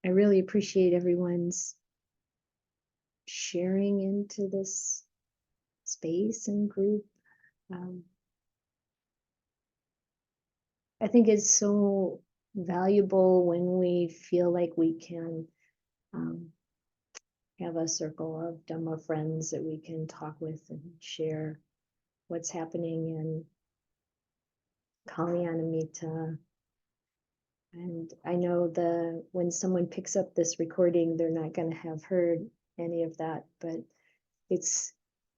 I really appreciate everyone's sharing into this space and group. I think it's so valuable when we feel like we can have a circle of Dhamma friends that we can talk with and share what's happening in Kalyanamitta. And I know when someone picks up this recording, they're not going to have heard any of that, but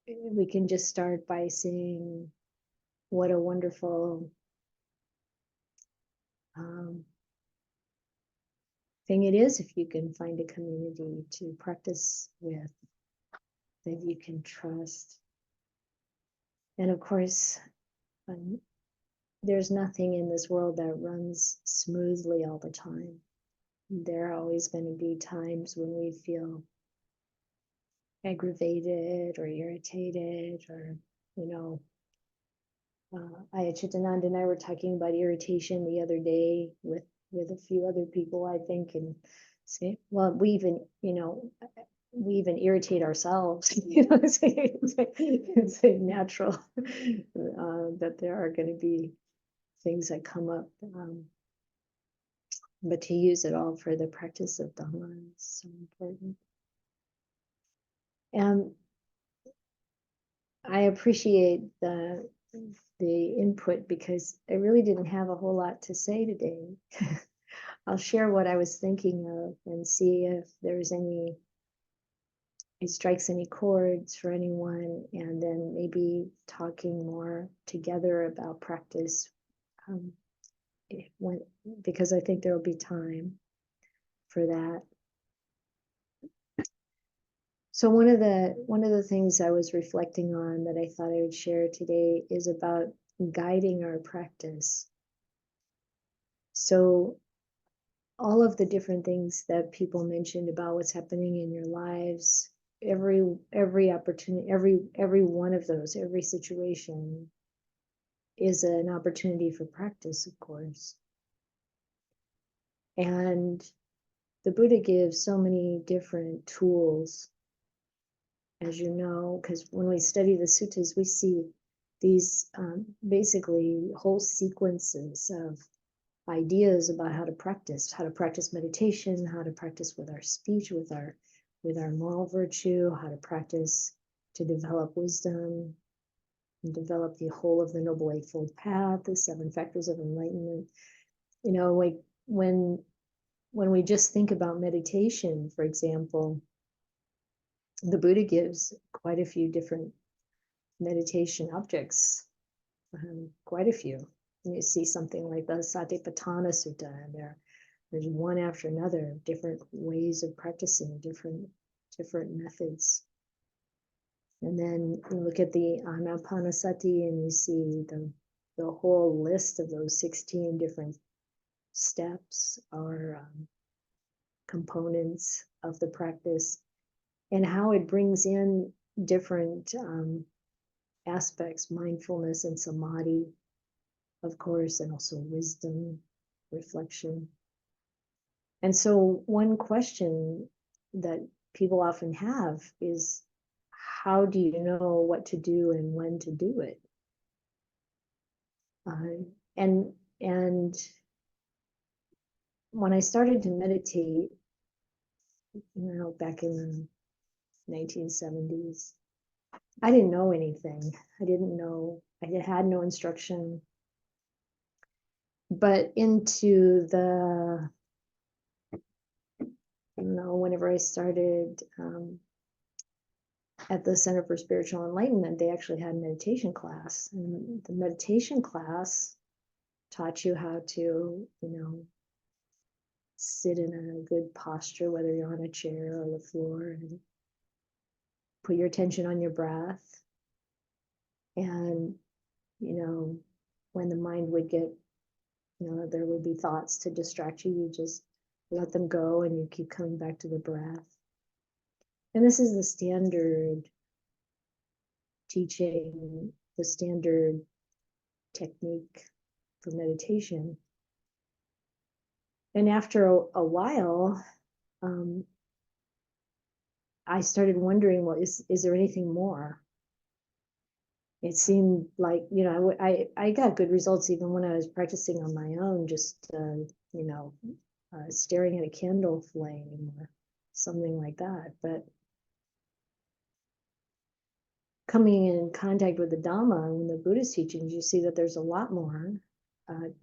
we can just start by saying what a wonderful thing it is if you can find a community to practice with that you can trust. And of course, there's nothing in this world that runs smoothly all the time. There are always going to be times when we feel aggravated or irritated, or, Ayya Chittananda and I were talking about irritation the other day with a few other people, I think, and say, well, we even irritate ourselves. It's a natural that there are going to be things that come up, but to use it all for the practice of Dhamma is so important. And I appreciate the input because I really didn't have a whole lot to say today. I'll share what I was thinking of and see if there's it strikes any chords for anyone, and then maybe talking more together about practice, because I think there will be time for that. So one of the things I was reflecting on that I thought I would share today is about guiding our practice. So all of the different things that people mentioned about what's happening in your lives, every opportunity, every one of those, every situation is an opportunity for practice, of course. And the Buddha gives so many different tools, as you know, because when we study the suttas, we see these basically whole sequences of ideas about how to practice meditation, how to practice with our speech, with our moral virtue, how to practice to develop wisdom and develop the whole of the Noble Eightfold Path, the 7 factors of enlightenment. Like when we just think about meditation, for example, the Buddha gives quite a few different meditation objects, quite a few. And you see something like the Satipatthana Sutta, and there's one after another, different ways of practicing, different methods. And then you look at the Anapanasati and you see the whole list of those 16 different steps or components of the practice, and how it brings in different aspects, mindfulness and samadhi, of course, and also wisdom, reflection. And so one question that people often have is, how do you know what to do and when to do it? And when I started to meditate, back in the 1970s, I didn't know anything. I had no instruction. But whenever I started at the Center for Spiritual Enlightenment, they actually had a meditation class. And the meditation class taught you how to, sit in a good posture, whether you're on a chair or the floor, and put your attention on your breath. And, when the mind would get, there would be thoughts to distract you, you just let them go and you keep coming back to the breath. And this is the standard teaching, the standard technique for meditation. And after a while, I started wondering, well, is there anything more? It seemed like, I got good results even when I was practicing on my own, just, staring at a candle flame or something like that. But coming in contact with the Dhamma and the Buddhist teachings, you see that there's a lot more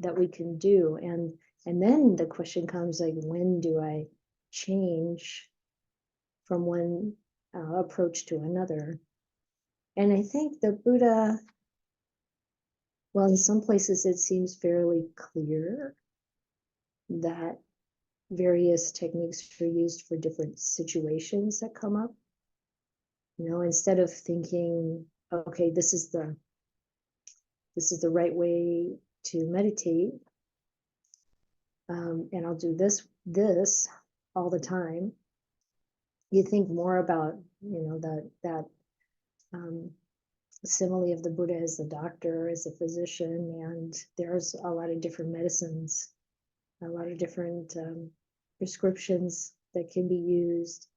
that we can do. And then the question comes, like, when do I change from one approach to another? And I think the Buddha, well, in some places it seems fairly clear that various techniques are used for different situations that come up. Instead of thinking, okay, this is the right way to meditate, and I'll do this all the time. You think more about, that simile of the Buddha as the doctor, as a physician, and there's a lot of different medicines, a lot of different prescriptions that can be used,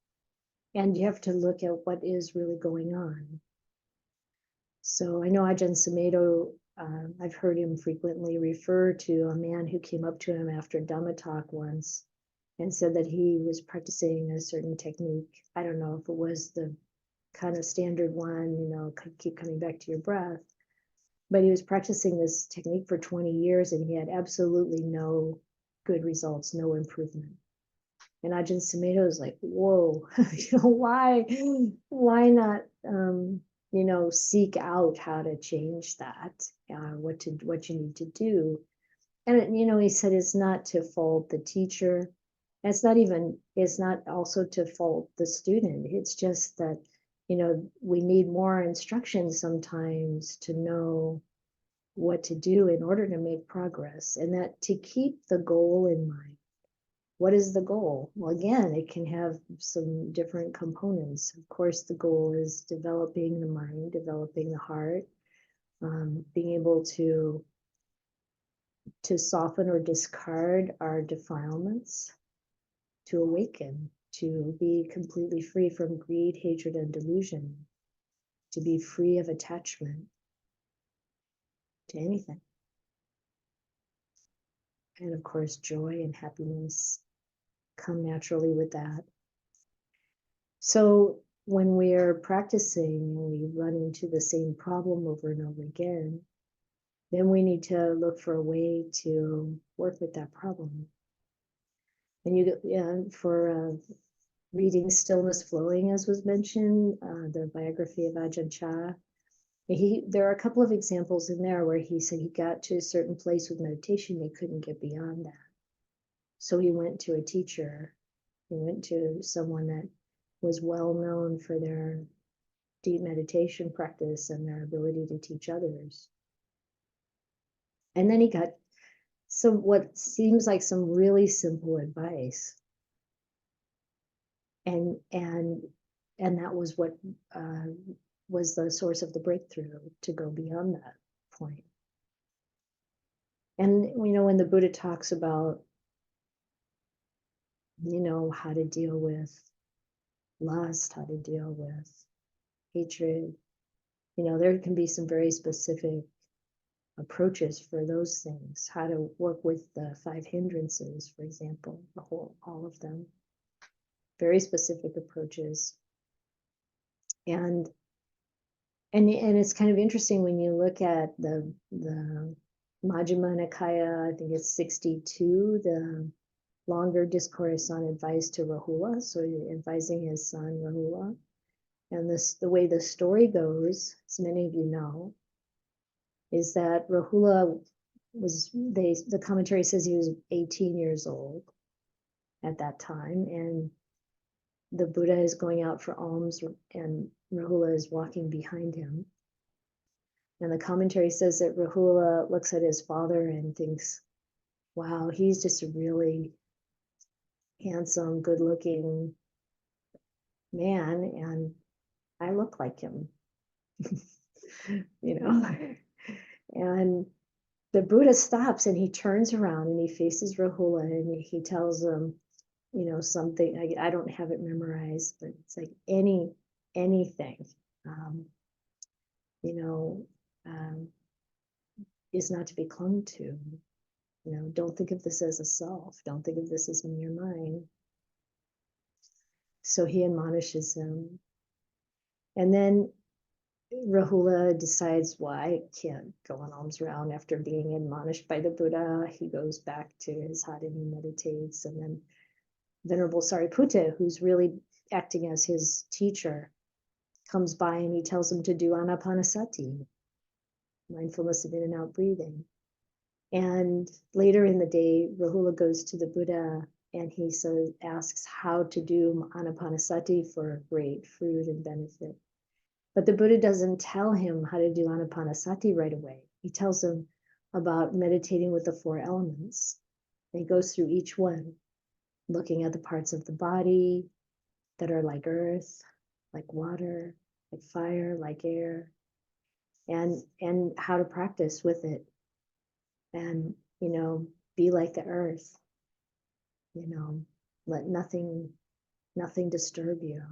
and you have to look at what is really going on. So I know Ajahn Sumedho, I've heard him frequently refer to a man who came up to him after Dhamma talk once and said that he was practicing a certain technique. I don't know if it was the kind of standard one, keep coming back to your breath, but he was practicing this technique for 20 years and he had absolutely no good results, no improvement. And Ajahn Sumedho is like, whoa, why not, seek out how to change that, what you need to do. And, he said it's not to fault the teacher. It's not also to fault the student. It's just that, we need more instruction sometimes to know what to do in order to make progress, and that to keep the goal in mind. What is the goal? Well, again, it can have some different components. Of course, the goal is developing the mind, developing the heart, being able to soften or discard our defilements, to awaken, to be completely free from greed, hatred, and delusion, to be free of attachment to anything. And of course, joy and happiness come naturally with that. So when we're practicing, we run into the same problem over and over again, then we need to look for a way to work with that problem. And for reading Stillness Flowing, as was mentioned, the biography of Ajahn Chah, there are a couple of examples in there where he said he got to a certain place with meditation, he couldn't get beyond that. So he went to a teacher. He went to someone that was well known for their deep meditation practice and their ability to teach others. And then he got what seems like some really simple advice. And that was what was the source of the breakthrough, to go beyond that point. And when the Buddha talks about how to deal with lust, how to deal with hatred, there can be some very specific approaches for those things, how to work with the 5 hindrances, for example, all of them, very specific approaches. And it's kind of interesting when you look at the Majjhima Nikaya, I think it's 62, the longer discourse on advice to Rahula, so you're advising his son Rahula. And the way the story goes, as many of you know, is that Rahula the commentary says he was 18 years old at that time, and the Buddha is going out for alms and Rahula is walking behind him. And the commentary says that Rahula looks at his father and thinks, wow, he's just a really handsome, good-looking man, and I look like him. And the Buddha stops and he turns around and he faces Rahula and he tells him, you know, something, I don't have it memorized, but it's like anything, you know, is not to be clung to. You know, don't think of this as a self. Don't think of this as me or mine. So he admonishes him. And then Rahula decides, why I can't go on alms round after being admonished by the Buddha. He goes back to his hut and he meditates. And then Venerable Sariputta, who's really acting as his teacher, comes by and he tells him to do anapanasati, mindfulness of in and out breathing. And later in the day, Rahula goes to the Buddha and he asks how to do anapanasati for great fruit and benefit. But the Buddha doesn't tell him how to do anapanasati right away. He tells him about meditating with the four elements. And he goes through each one, looking at the parts of the body that are like earth, like water, like fire, like air, and how to practice with it. And, you know, be like the earth, you know, let nothing disturb you,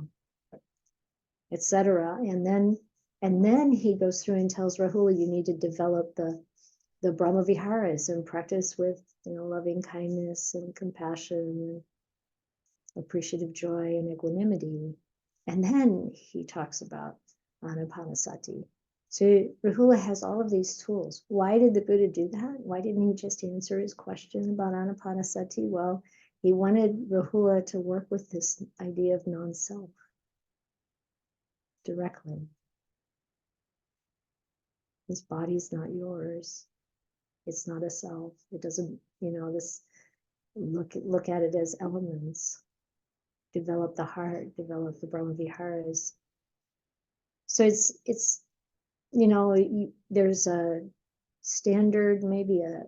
etc. And then he goes through and tells Rahula, you need to develop the Brahma Viharas and practice with, you know, loving kindness and compassion and appreciative joy and equanimity. And then he talks about anapanasati. So Rahula has all of these tools. Why did the Buddha do that? Why didn't he just answer his question about anapanasati? Well, he wanted Rahula to work with this idea of non-self directly. This body's not yours. It's not a self. It doesn't, you know, this look at it as elements. Develop the heart, develop the Brahma Viharas. So it's you know, there's a standard, maybe a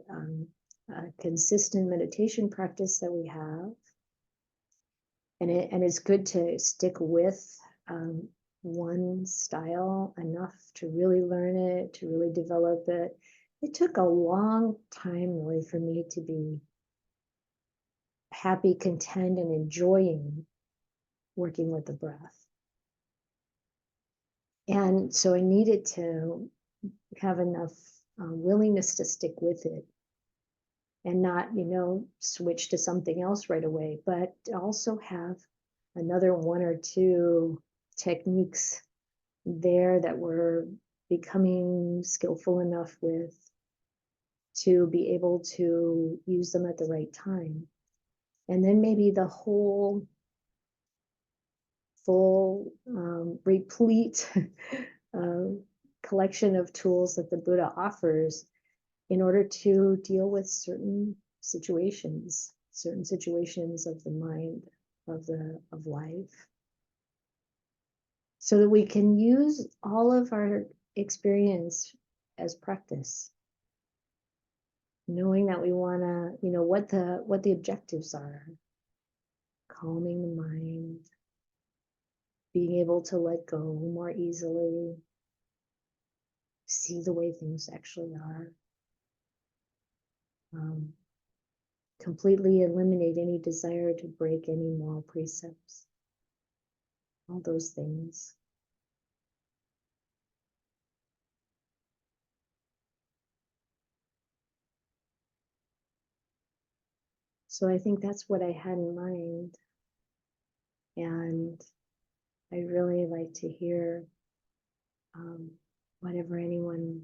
consistent meditation practice that we have, and it's good to stick with one style enough to really learn it, to really develop it. It took a long time really for me to be happy, content, and enjoying working with the breath. And so I needed to have enough willingness to stick with it and not, you know, switch to something else right away, but also have another one or two techniques there that we're becoming skillful enough with to be able to use them at the right time. And then maybe the whole full, replete collection of tools that the Buddha offers in order to deal with certain situations of the mind, of life, so that we can use all of our experience as practice, knowing that we want to, you know, what the objectives are: calming the mind, being able to let go more easily, see the way things actually are, completely eliminate any desire to break any moral precepts, all those things. So I think that's what I had in mind. And I really like to hear whatever anyone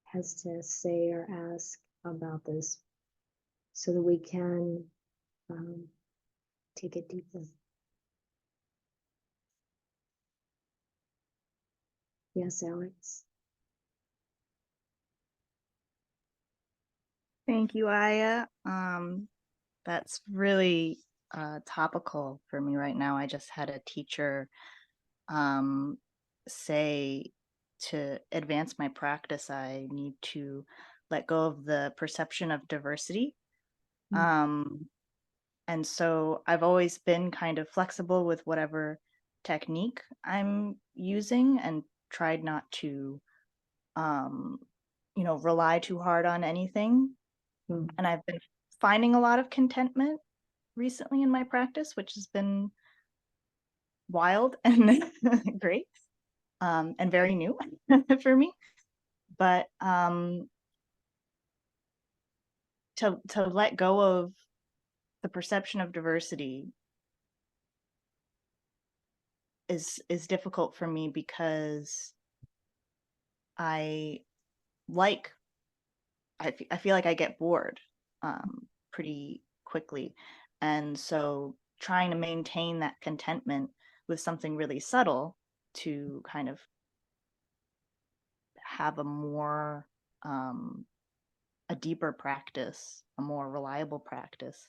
has to say or ask about this, so that we can take it deeper. Yes, Alex. Thank you, Ayya. That's really topical for me right now. I just had a teacher say to advance my practice, I need to let go of the perception of diversity. And so I've always been kind of flexible with whatever technique I'm using and tried not to, you know, rely too hard on anything. And I've been finding a lot of contentment recently in my practice, which has been wild and great, and very new for me. But to let go of the perception of diversity is difficult for me because I like I feel like I get bored pretty quickly. And so trying to maintain that contentment with something really subtle to kind of have a more a deeper practice, a more reliable practice.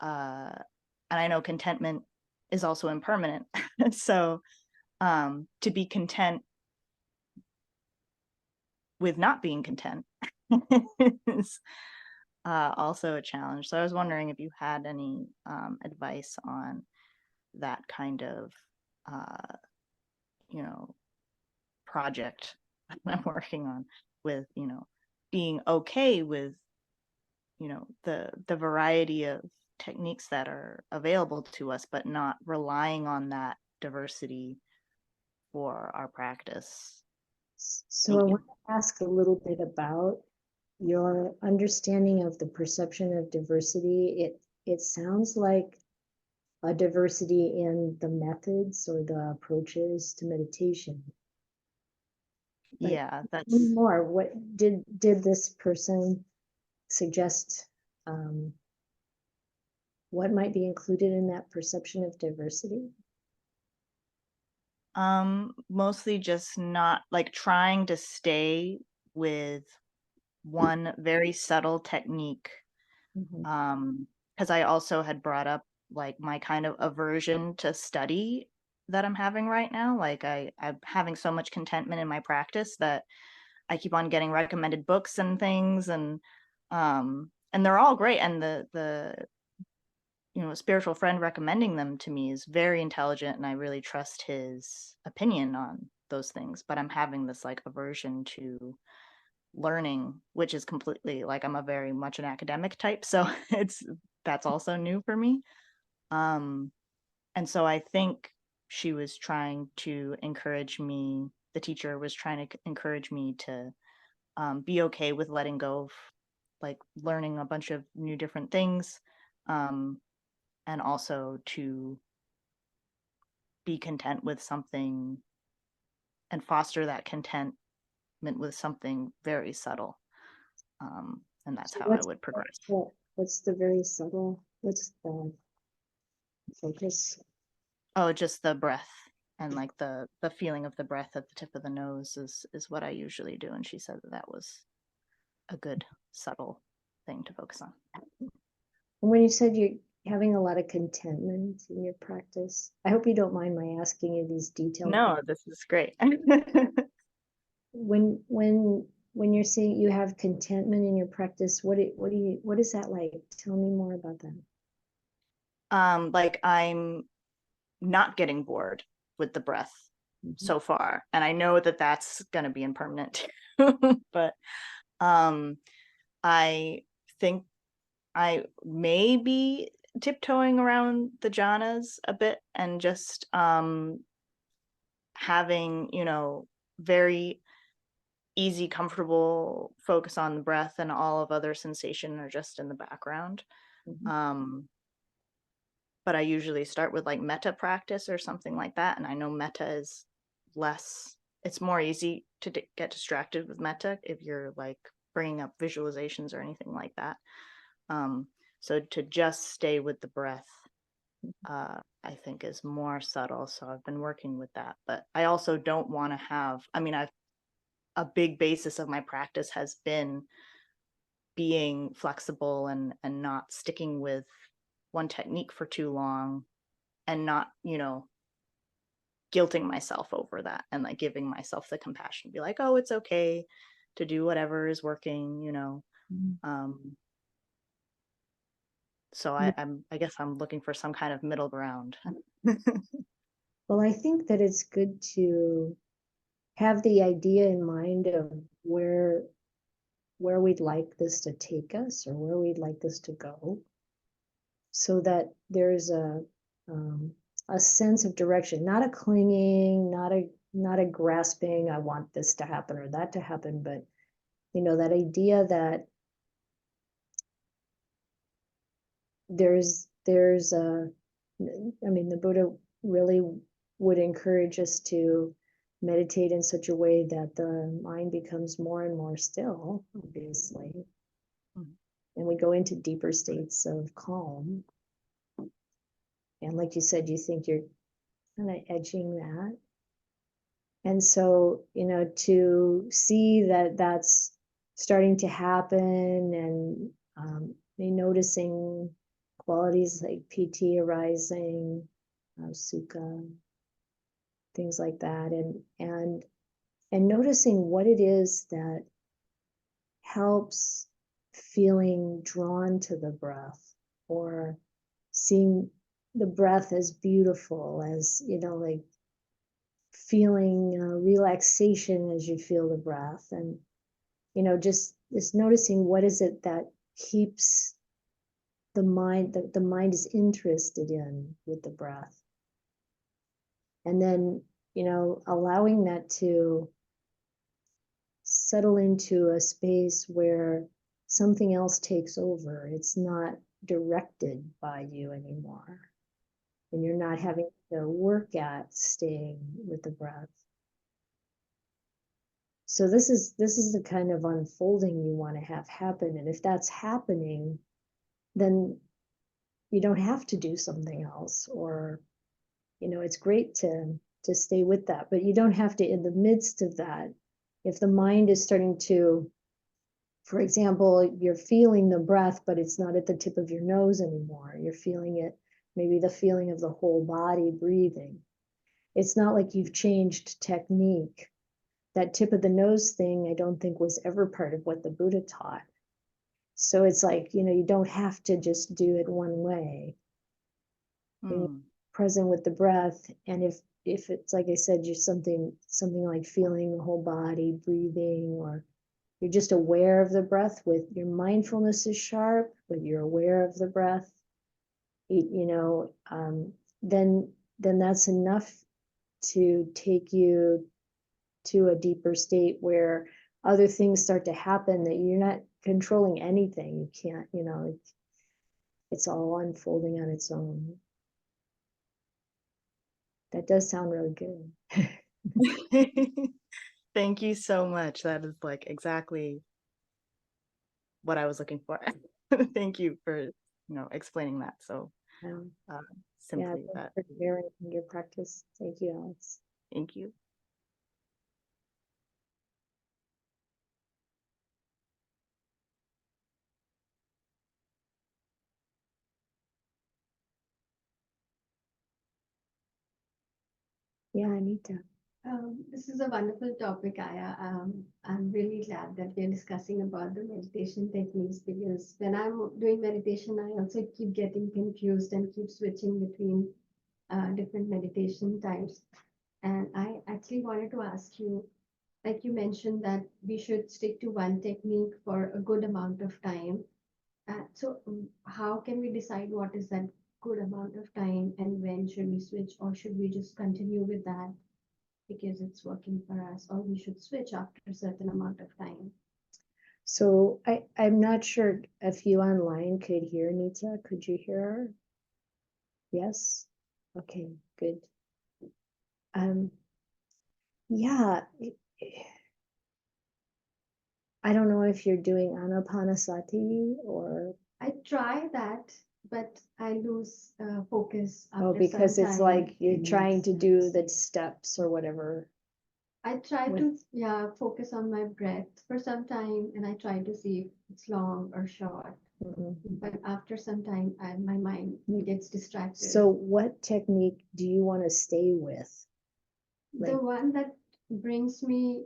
And I know contentment is also impermanent. So to be content with not being content is also a challenge. So I was wondering if you had any advice on that kind of, uh, you know, project I'm working on with, being okay with, the variety of techniques that are available to us, but not relying on that diversity for our practice. So I Thank you. want to ask a little bit about your understanding of the perception of diversity. It sounds like a diversity in the methods or the approaches to meditation. But Yeah, more, what did this person suggest? What might be included in that perception of diversity? mostly just not like trying to stay with one very subtle technique. Mhm. Because I also had brought up like my kind of aversion to study that I'm having right now. Like I'm having so much contentment in my practice that I keep on getting recommended books and things, and they're all great. And the spiritual friend recommending them to me is very intelligent, and I really trust his opinion on those things. But I'm having this like aversion to learning, which is completely like I'm a very much an academic type, so that's also new for me. Um, and so I think she was trying to encourage me. The teacher was trying to encourage me to be okay with letting go of like learning a bunch of new different things, um, and also to be content with something and foster that contentment with something very subtle. And that's So how I would progress. what's the very subtle? What's the focus? Oh, just the breath and like the feeling of the breath at the tip of the nose is what I usually do. And she said that was a good subtle thing to focus on. And when you said you're having a lot of contentment in your practice, I hope you don't mind my asking you these detailed. No, this is great. When you're saying you have contentment in your practice, what is that like? Tell me more about that. Like I'm not getting bored with the breath Mhm. so far, and I know that that's going to be impermanent too. But um I think I may be tiptoeing around the jhanas a bit and just having, very easy, comfortable focus on the breath, and all of other sensation are just in the background. Mhm. Um, but I usually start with like metta practice or something like that. And I know metta is less, it's more easy to get distracted with metta if you're like bringing up visualizations or anything like that. Um, so to just stay with the breath, I think is more subtle. So I've been working with that. But I also don't want to have, I mean, a big basis of my practice has been being flexible and not sticking with one technique for too long, and not guilting myself over that, and like giving myself the compassion to be like, oh, it's okay to do whatever is working. Mhm. um so Yeah. I guess I'm looking for some kind of middle ground. Well, I think that it's good to have the idea in mind of where we'd like this to take us or where we'd like this to go. so that there's a sense of direction, not a clinging, not a grasping, I want this to happen or that to happen, but that idea that there's the Buddha really would encourage us to meditate in such a way that the mind becomes more and more still, obviously. Mhm. And we go into deeper states of calm. And like you said, you think you're kind of edging that. And so, to see that that's starting to happen, and noticing qualities like PT arising, sukha, things like that, and noticing what it is that helps feeling drawn to the breath, or seeing the breath as beautiful, as like feeling relaxation as you feel the breath, and just noticing what is it that keeps the mind, that the mind is interested in with the breath, and then allowing that to settle into a space where something else takes over. It's not directed by you anymore, and you're not having to work at staying with the breath. So this is the kind of unfolding you want to have happen. And if that's happening, then you don't have to do something else, or it's great to stay with that, but you don't have to. In the midst of that, if the mind is starting to, for example, you're feeling the breath, but it's not at the tip of your nose anymore, you're feeling it, maybe the feeling of the whole body breathing. It's not like you've changed technique. That tip of the nose thing, I don't think was ever part of what the Buddha taught. So it's like, you don't have to just do it one way. You're present with the breath. And if it's, like I said, you're something like feeling the whole body breathing, or you're just aware of the breath, with your mindfulness is sharp, but you're aware of the breath, then that's enough to take you to a deeper state where other things start to happen, that you're not controlling anything. You can't, it's all unfolding on its own. That does sound really good. Thank you so much. That is like exactly what I was looking for. Thank you for explaining that so Um, yeah, simply. thanks That for sharing your practice. Thank you, Alex. Thank you. Yeah, Anita. This is a wonderful topic, Aya. I'm really glad that we're discussing about the meditation techniques, because when I'm doing meditation, I also keep getting confused and keep switching between different meditation types. And I actually wanted to ask you, like you mentioned that we should stick to one technique for a good amount of time. How can we decide what is that good amount of time, and when should we switch, or should we just continue with that because it's working for us, or we should switch after a certain amount of time? So I'm not sure if you online could hear Anita. Could you hear her? Yes? Okay, good. Yeah, I don't know if you're doing Anapanasati or. I try that, but I lose focus Oh, after because some it's time. like you're trying to do the steps or whatever. I try to focus on my breath for some time, and I try to see if it's long or short. But after some time, my mind gets distracted. So what technique do you want to stay with? The one that brings me,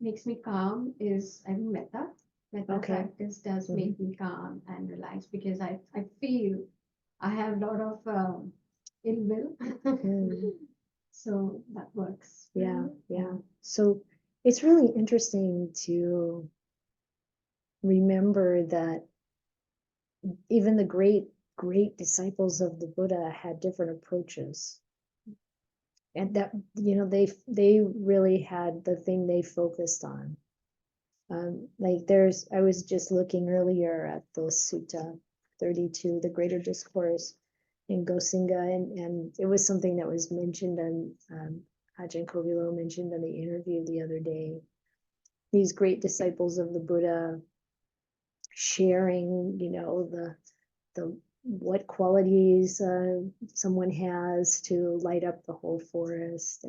makes me calm is, I think, metta. Metta practice does make me calm and relaxed, because I feel I have a lot of ill will. So that works. Yeah. So it's really interesting to remember that even the great great disciples of the Buddha had different approaches. And that, you know, they really had the thing they focused on. Like I was just looking earlier at the Sutta 32, the Greater Discourse in Gosinga, and it was something that was mentioned on, Ajahn Kovilo mentioned in the interview the other day. These great disciples of the Buddha sharing, you know, the what qualities someone has to light up the whole forest,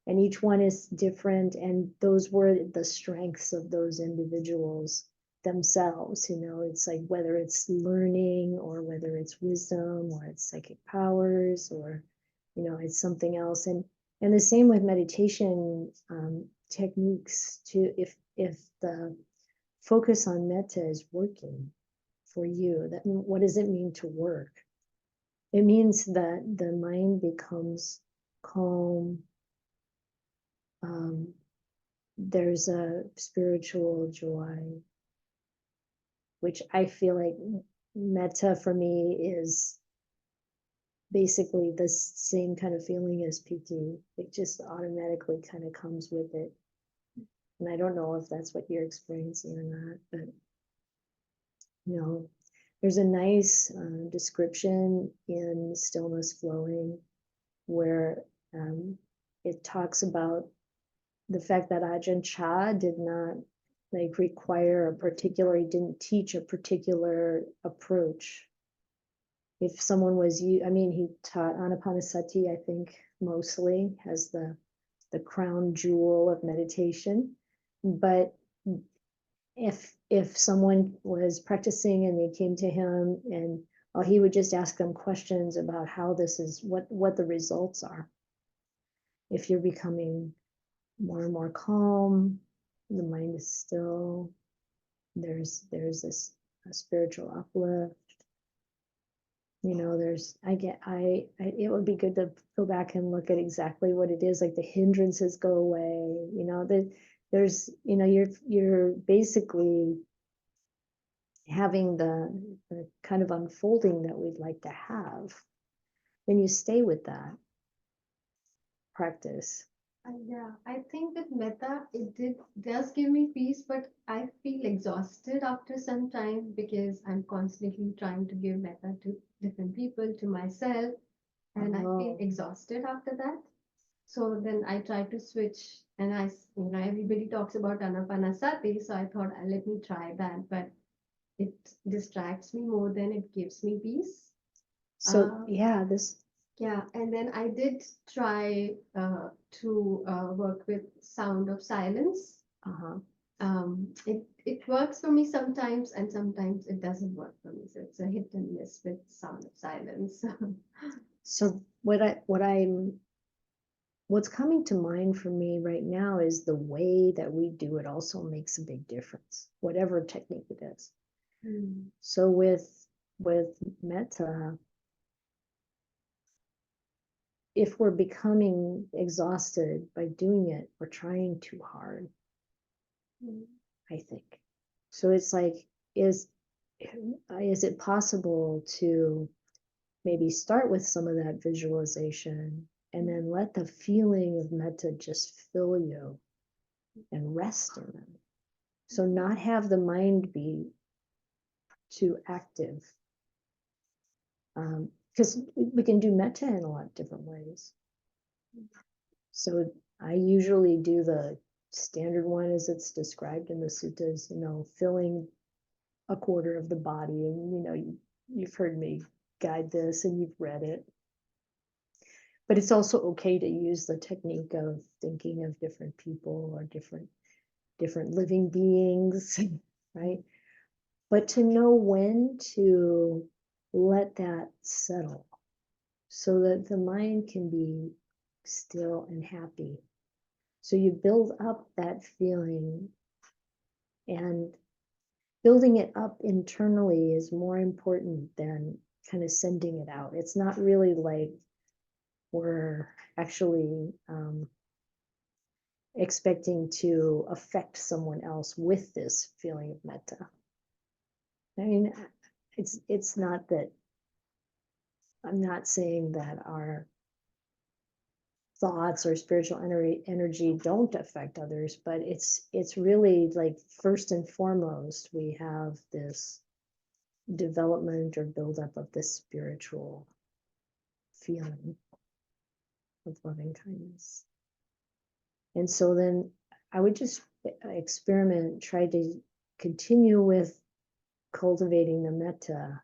and each one is different, and those were the strengths of those individuals themselves. You know, it's like whether it's learning or whether it's wisdom or it's psychic powers or, you know, it's something else. And the same with meditation techniques too. If the focus on metta is working for you, that what does it mean to work? It means that the mind becomes calm. There's a spiritual joy, which I feel like metta for me is basically the same kind of feeling as piti. It just automatically kind of comes with it. And I don't know if that's what you're experiencing or not, but you know, there's a nice description in Stillness Flowing where it talks about the fact that Ajahn Chah did not like require a particular, he didn't teach a particular approach. If someone was, I mean, he taught Anapanasati, I think mostly as the crown jewel of meditation. But if someone was practicing and they came to him, and he would just ask them questions about how this is, what the results are. If you're becoming more and more calm, the mind is still, there's this a spiritual uplift. You know, it would be good to go back and look at exactly what it is, like the hindrances go away, you know, there's, you know, you're basically having the kind of unfolding that we'd like to have. Then you stay with that practice. Yeah, I think with metta, does give me peace, but I feel exhausted after some time because I'm constantly trying to give metta to different people, to myself, and I feel exhausted after that. So then I try to switch, and you know, everybody talks about Anapanasati, so I thought, let me try that, but it distracts me more than it gives me peace. So yeah, and then I did try to work with sound of silence. It works for me sometimes, and sometimes it doesn't work for me. So it's a hit and miss with sound of silence. So what's coming to mind for me right now is the way that we do it also makes a big difference, whatever technique it is. So with metta, if we're becoming exhausted by doing it, we're trying too hard, I think. So it's like, is it possible to maybe start with some of that visualization and then let the feeling of metta just fill you and rest in it? So not have the mind be too active. Because we can do metta in a lot of different ways. So I usually do the standard one as it's described in the suttas, you know, filling a quarter of the body. And, you know, you've heard me guide this and you've read it. But it's also okay to use the technique of thinking of different people or different living beings, right? But to know when to let that settle so that the mind can be still and happy. So you build up that feeling, and building it up internally is more important than kind of sending it out. It's not really like we're actually expecting to affect someone else with this feeling of metta. I mean, it's not that I'm not saying that our thoughts or spiritual energy don't affect others, but it's really like first and foremost, we have this development or buildup of this spiritual feeling of loving kindness. And so then I would just experiment, try to continue with cultivating the metta,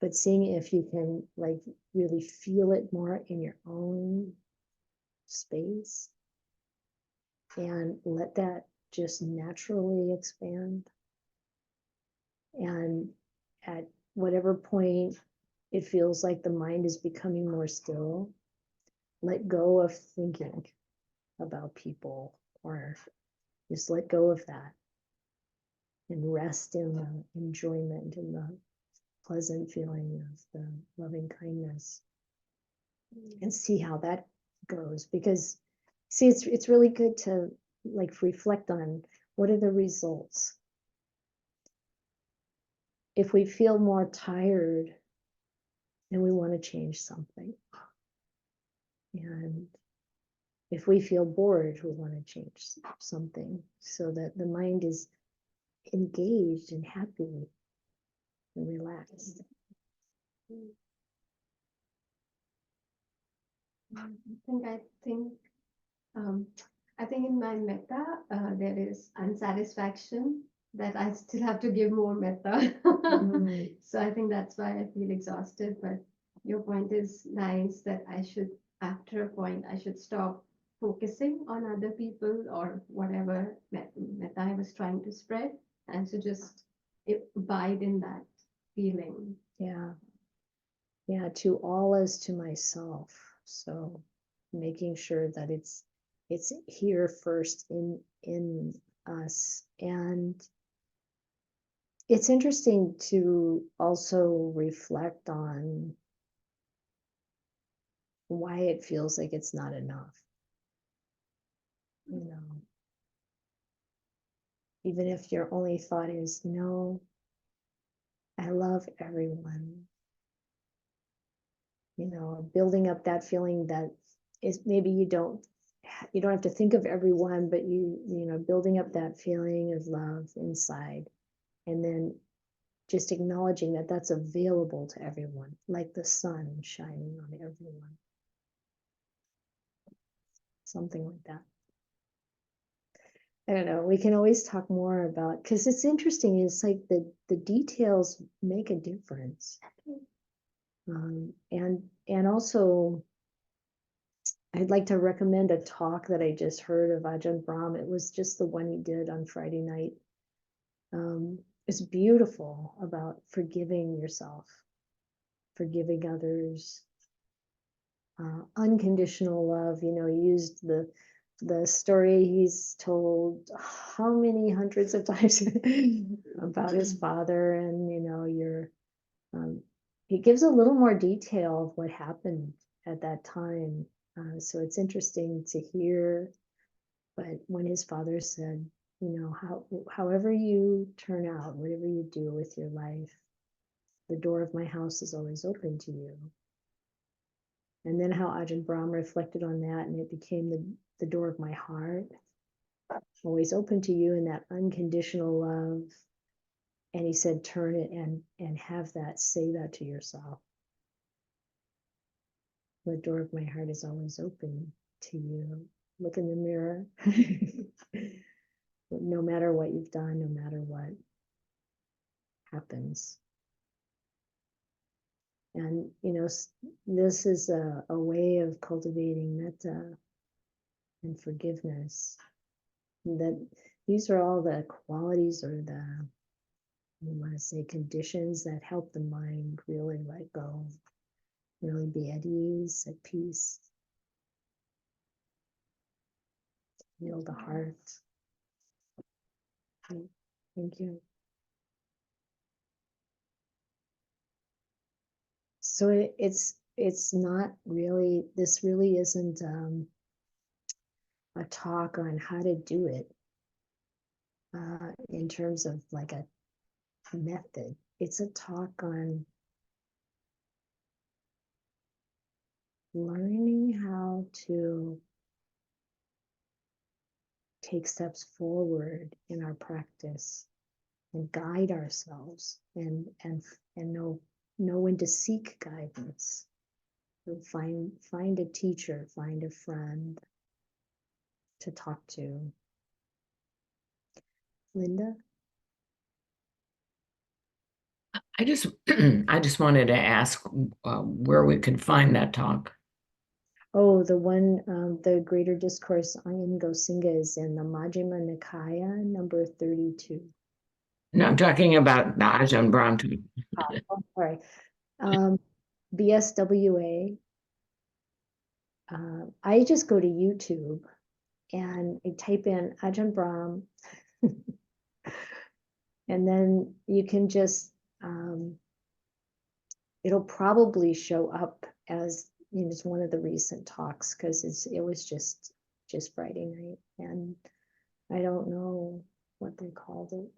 but seeing if you can like really feel it more in your own space and let that just naturally expand. And at whatever point it feels like the mind is becoming more still, let go of thinking about people, or just let go of that and rest in the enjoyment and the pleasant feeling of the loving kindness, and see how that goes. Because see, it's really good to like reflect on what are the results. If we feel more tired and we want to change something, and if we feel bored, we want to change something, so that the mind is engaged and happy and relaxed. I think in my metta, there is unsatisfaction that I still have to give more metta. So I think that's why I feel exhausted. But your point is nice, that I should, after a point, I should stop focusing on other people or whatever metta I was trying to spread, and to just abide in that feeling. Yeah. Yeah, to all as to myself. So making sure that it's here first in us. And it's interesting to also reflect on why it feels like it's not enough. You know, even if your only thought is, no, I love everyone. You know, building up that feeling that is, maybe you don't have to think of everyone, but you know, building up that feeling of love inside, and then just acknowledging that that's available to everyone, like the sun shining on everyone. Something like that. I don't know. We can always talk more about, because it's interesting. It's like the details make a difference, and also I'd like to recommend a talk that I just heard of Ajahn Brahm. It was just the one he did on Friday night. It's beautiful about forgiving yourself, forgiving others, unconditional love. You know, he used the story he's told how many hundreds of times about his father, and you know, he gives a little more detail of what happened at that time. So it's interesting to hear. But when his father said, you know, however you turn out, whatever you do with your life, the door of my house is always open to you. And then how Ajahn Brahm reflected on that, and it became the door of my heart, always open to you in that unconditional love. And he said, turn it and have that, say that to yourself. The door of my heart is always open to you. Look in the mirror. No matter what you've done, no matter what happens. And, you know, this is a way of cultivating metta and forgiveness. That these are all the qualities, or the, you want to say, conditions that help the mind really let go, really be at ease, at peace, heal the heart. Thank you. So it's not really, this really isn't a talk on how to do it in terms of like a method. It's a talk on learning how to take steps forward in our practice and guide ourselves and know when to seek guidance. So find a teacher, find a friend to talk to. Linda? I just I just wanted to ask where we could find that talk. Oh, the one, the Greater Discourse on Gosinga is in the Majjhima Nikaya, number 32. No, I'm talking about the Ajahn Brahm. Oh, sorry. BSWA. I just go to YouTube and I type in Ajahn Brahm, and then you can just, it'll probably show up as, you know, it's one of the recent talks, because it was just Friday night, and I don't know what they called it.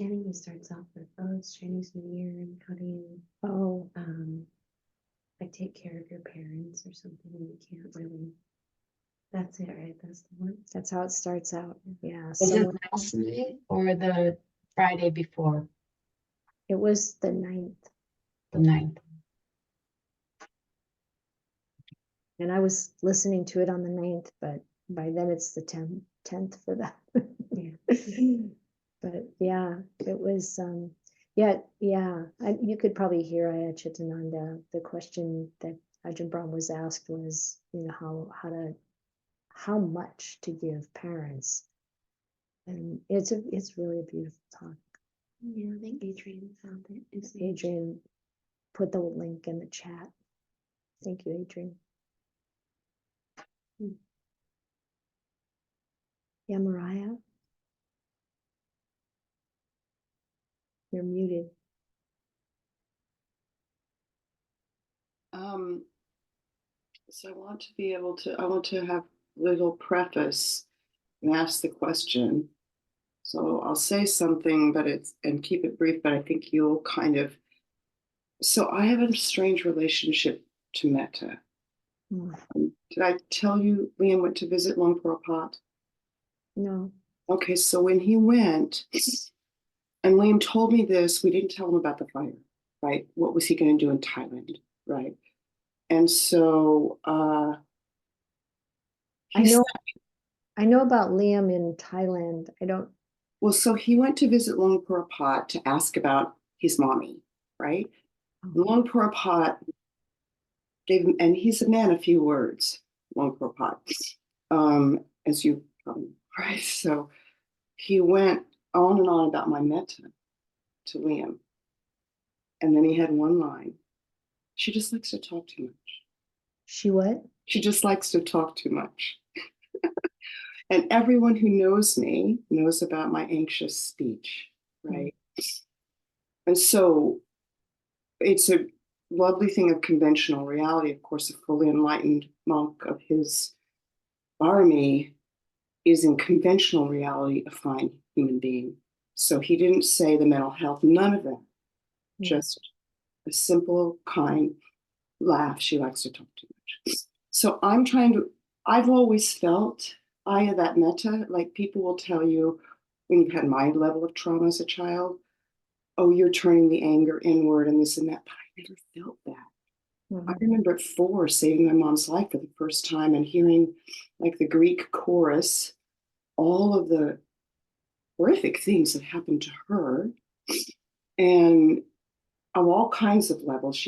I think he starts off with, oh, it's Chinese New Year and how do you Oh, like take care of your parents or something, and you can't really. That's it, right? That's the one. that's how it starts out. Yeah, Was it last night or the Friday before? it was the 9th, The 9th. and I was listening to it on the 9th, but by then it's the 10th for that. Yeah. But yeah, it was, yeah, you could probably hear Ayya Chitananda. The question that Ajahn Brahm was asked was, you know, how much to give parents, and it's really a beautiful talk. Yeah, I think Adrian found it. Adrian put the link in the chat. Thank you, Adrian. Yeah, Mariah, you're muted. So I want to have a little preface and ask the question. So I'll say something, and keep it brief, but I think you'll so I have a strange relationship to metta. Did I tell you Liam went to visit Luang Prabhupada? No. Okay, so when he went, and Liam told me this, we didn't tell him about the fire, right? What was he going to do in Thailand, right? And so I know about Liam in Thailand. I don't. Well, so he went to visit Luang Prabhupada to ask about his mommy, right? Oh. Luang Prabhupada gave him, and he's a man of few words, Luang Prabhupada, as you right? So he went on and on about my metta to Liam. And then he had one line. She just likes to talk too much. She what? She just likes to talk too much. And everyone who knows me knows about my anxious speech, right? And so it's a lovely thing of conventional reality. Of course, a fully enlightened monk of his army is in conventional reality a fine human being. So he didn't say the mental health, none of that. Just a simple, kind laugh. She likes to talk too much. So I've always felt, Ayya, that metta, like people will tell you when you've had my level of trauma as a child, oh, you're turning the anger inward and this and that, but I never felt that. I remember at 4 saving my mom's life for the first time and hearing like the Greek chorus, all of the horrific things that happened to her. And of all kinds of levels,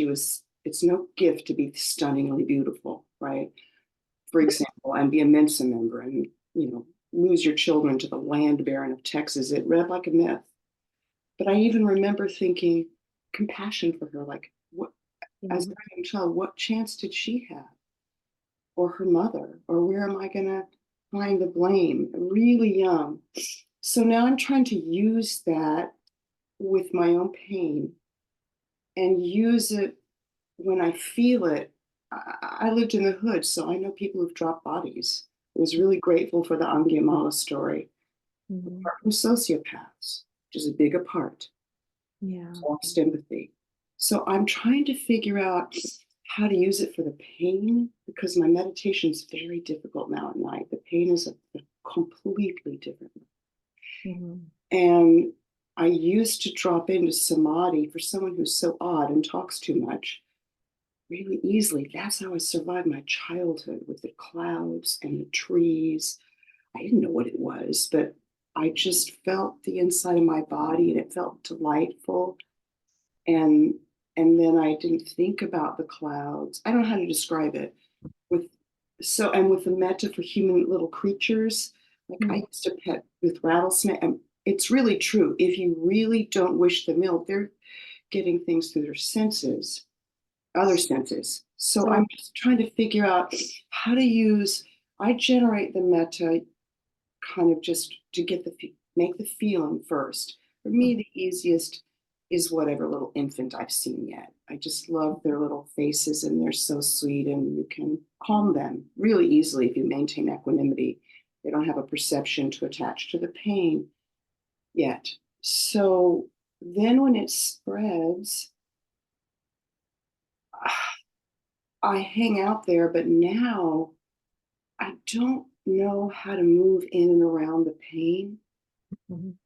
it's no gift to be stunningly beautiful, right? For example, and be a Mensa member and, lose your children to the land baron of Texas. It read like a myth. But I even remember thinking compassion for her, like, what, as a young child, what chance did she have? Or her mother? Or where am I going to find the blame? Really young. So now I'm trying to use that with my own pain and use it when I feel it. I lived in the hood, so I know people who've dropped bodies. I was really grateful for the Angulimala story. Apart from sociopaths, which is a bigger part. Yeah. Lost empathy. So I'm trying to figure out how to use it for the pain, because my meditation is very difficult now at night. The pain is a completely different. Mhm. And I used to drop into samadhi for someone who's so odd and talks too much really easily. That's how I survived my childhood, with the clouds and the trees. I didn't know what it was, but I just felt the inside of my body and it felt delightful. And then I didn't think about the clouds. I don't know how to describe it. With with the metta for human little creatures, like I used to pet with rattlesnake. And it's really true. If you really don't wish them ill, they're getting things through their senses, other senses. So I'm just trying to figure out how to use. I generate the metta kind of just to get make the feeling first. For me, the easiest is whatever little infant I've seen yet. I just love their little faces, and they're so sweet, and you can calm them really easily if you maintain equanimity. They don't have a perception to attach to the pain yet. So then when it spreads, I hang out there, but now I don't know how to move in and around the pain. Mhm.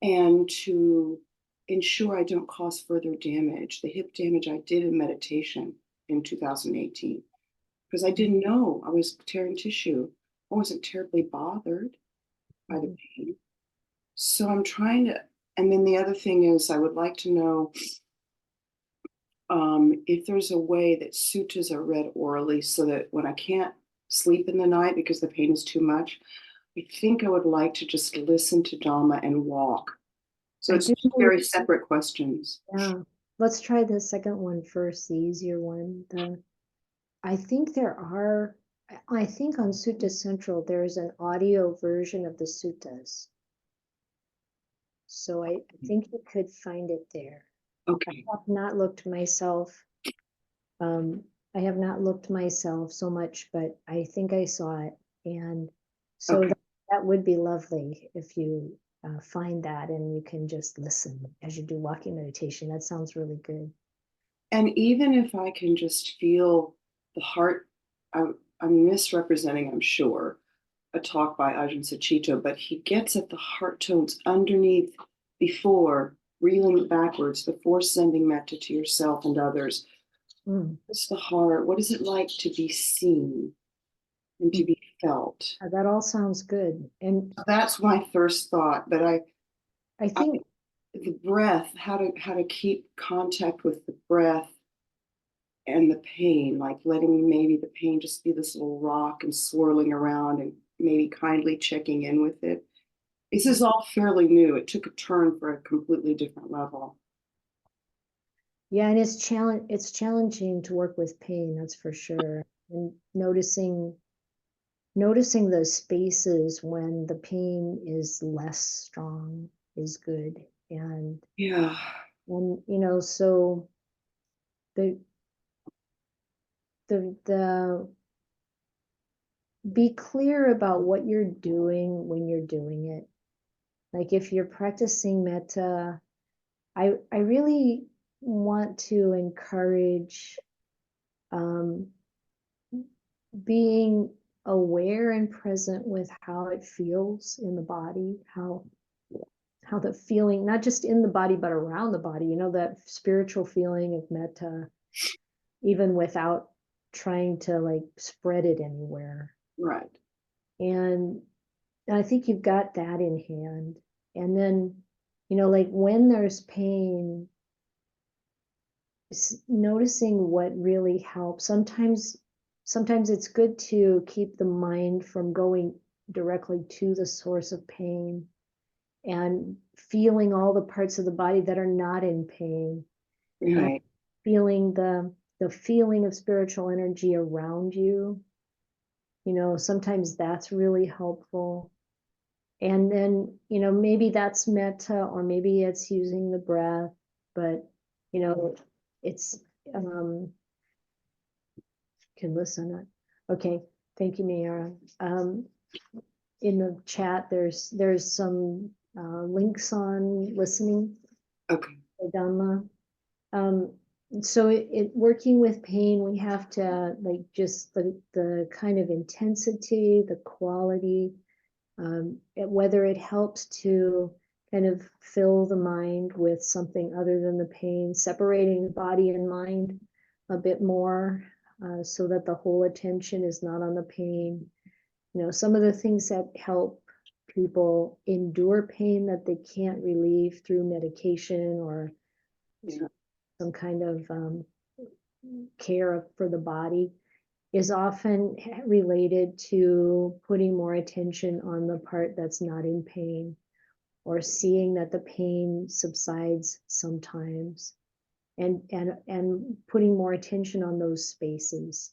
And to ensure I don't cause further damage. The hip damage I did in meditation in 2018, because I didn't know I was tearing tissue. I wasn't terribly bothered by the pain. So I'm trying to, and then the other thing is, I would like to know if there's a way that suttas are read orally, so that when I can't sleep in the night because the pain is too much, I think I would like to just listen to Dhamma and walk. So I it's do two very separate questions. Yeah, let's try the second one first, the easier one. I think I think on Sutta Central, there's an audio version of the suttas. So I think you could find it there. Okay. I have not looked myself. I have not looked myself so much, but I think I saw it. And so Okay. that would be lovely if you find that and you can just listen as you do walking meditation. That sounds really good. And even if I can just feel the heart, I'm misrepresenting, I'm sure, a talk by Ajahn Sucitto, but he gets at the heart tones underneath before reeling backwards, before sending metta to yourself and others. What's the heart? What is it like to be seen and to be felt? That all sounds good. And That's my first thought, but I think the breath, how to keep contact with the breath and the pain, like letting maybe the pain just be this little rock and swirling around, and maybe kindly checking in with it. This is all fairly new. It took a turn for a completely different level. yeah, and it's challenging to work with pain, that's for sure. And noticing the spaces when the pain is less strong is good. And Yeah. so the be clear about what you're doing when you're doing it. Like if you're practicing metta, I really want to encourage being aware and present with how it feels in the body, how the feeling, not just in the body, but around the body, that spiritual feeling of metta, even without trying to like spread it anywhere. Right. And I think you've got that in hand. And then, like when there's pain, noticing what really helps. Sometimes it's good to keep the mind from going directly to the source of pain and feeling all the parts of the body that are not in pain, and Right. feeling the feeling of spiritual energy around you. Sometimes that's really helpful. And then, maybe that's metta, or maybe it's using the breath, but it's can listen. Okay, thank you, Mayara. In the chat, there's some links on listening Okay. to Dhamma. so working with pain, we have to like just the kind of intensity, the quality, whether it helps to kind of fill the mind with something other than the pain, separating the body and mind a bit more, so that the whole attention is not on the pain. You know, some of the things that help people endure pain that they can't relieve through medication or Yeah. some kind of care for the body is often related to putting more attention on the part that's not in pain, or seeing that the pain subsides sometimes, and putting more attention on those spaces.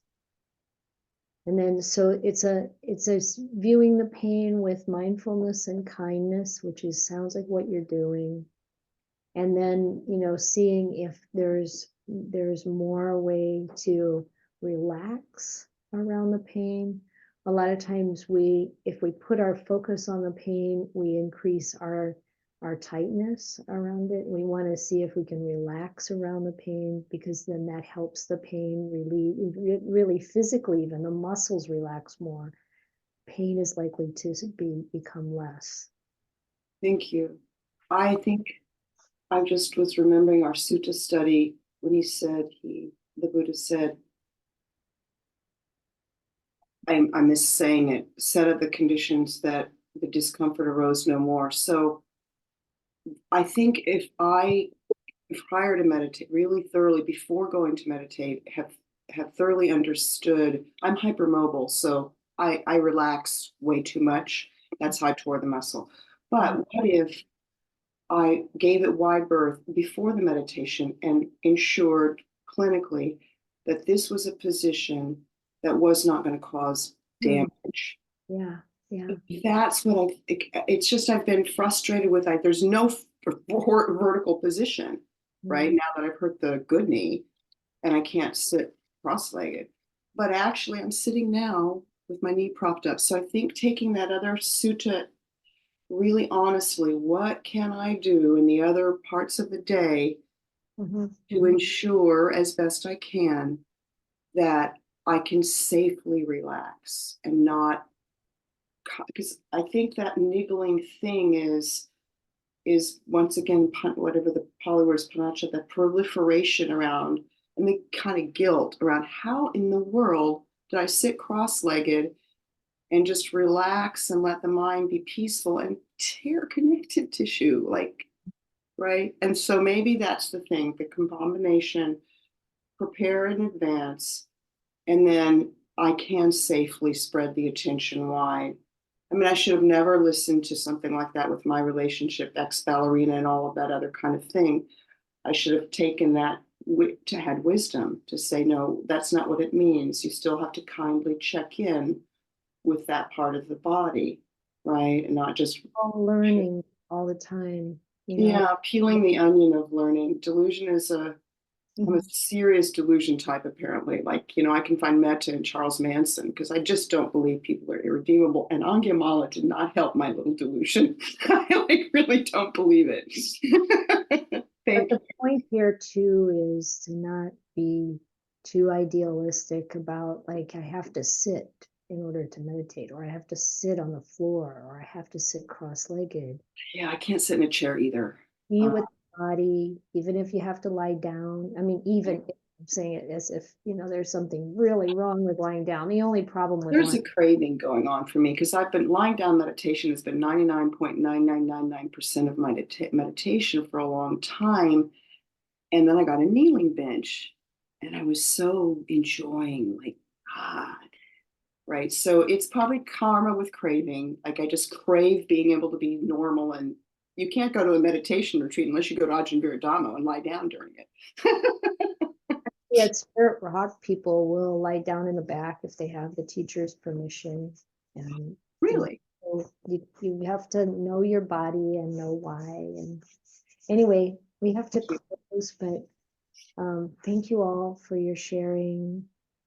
And then so it's a viewing the pain with mindfulness and kindness, which sounds like what you're doing. And then, you know, seeing if there's more way to relax around the pain. A lot of times if we put our focus on the pain, we increase our tightness around it. We want to see if we can relax around the pain, because then that helps the pain relieve, really physically, even the muscles relax more. Pain is likely to become less. Thank you. I think I just was remembering our sutta study when he said, the Buddha said, I'm missaying it, set of the conditions that the discomfort arose no more. So I think if prior to meditate really thoroughly, before going to meditate, have thoroughly understood, I'm hypermobile, so I relax way too much. That's how I tore the muscle. But what if I gave it wide berth before the meditation and ensured clinically that this was a position that was not going to cause damage? Yeah, yeah. That's what it's just I've been frustrated with. There's no vertical position, right? Now that I've hurt the good knee and I can't sit cross-legged. But actually, I'm sitting now with my knee propped up. So I think taking that other sutta really honestly, what can I do in the other parts of the day to ensure as best I can that I can safely relax and not, because I think that niggling thing is once again, whatever the Pali word is, panacha, the proliferation around, and the kind of guilt around how in the world did I sit cross-legged and just relax and let the mind be peaceful and tear connective tissue, like, right? And so maybe that's the thing, the combination, prepare in advance, and then I can safely spread the attention wide. I mean, I should have never listened to something like that with my relationship, ex-ballerina and all of that other kind of thing. I should have taken that to had wisdom to say, no, that's not what it means. You still have to kindly check in with that part of the body, right? And not just all learning all the time. You know? Yeah, peeling the onion of learning. Delusion is I'm a serious delusion type, apparently. Like, I can find Metta and Charles Manson because I just don't believe people are irredeemable. And Anguilla did not help my little delusion. I really don't believe it. But the point here too is to not be too idealistic about like, I have to sit in order to meditate, or I have to sit on the floor, or I have to sit cross-legged. Yeah, I can't sit in a chair either. Be with the body, even if you have to lie down. I mean, even if I'm saying it as if, there's something really wrong with lying down. The only problem with There's a craving going on for me because I've been lying down. Meditation has been 99.9999% of my meditation for a long time. And then I got a kneeling bench and I was so enjoying, like, right. So it's probably karma with craving. Like, I just crave being able to be normal, and you can't go to a meditation retreat unless you go to Ajahn Dhamma and lie down during it. Yeah, at Spirit Rock, people will lie down in the back if they have the teacher's permission. And Really? you have to know your body and know why. And anyway, we have to close, but thank you all for your sharing.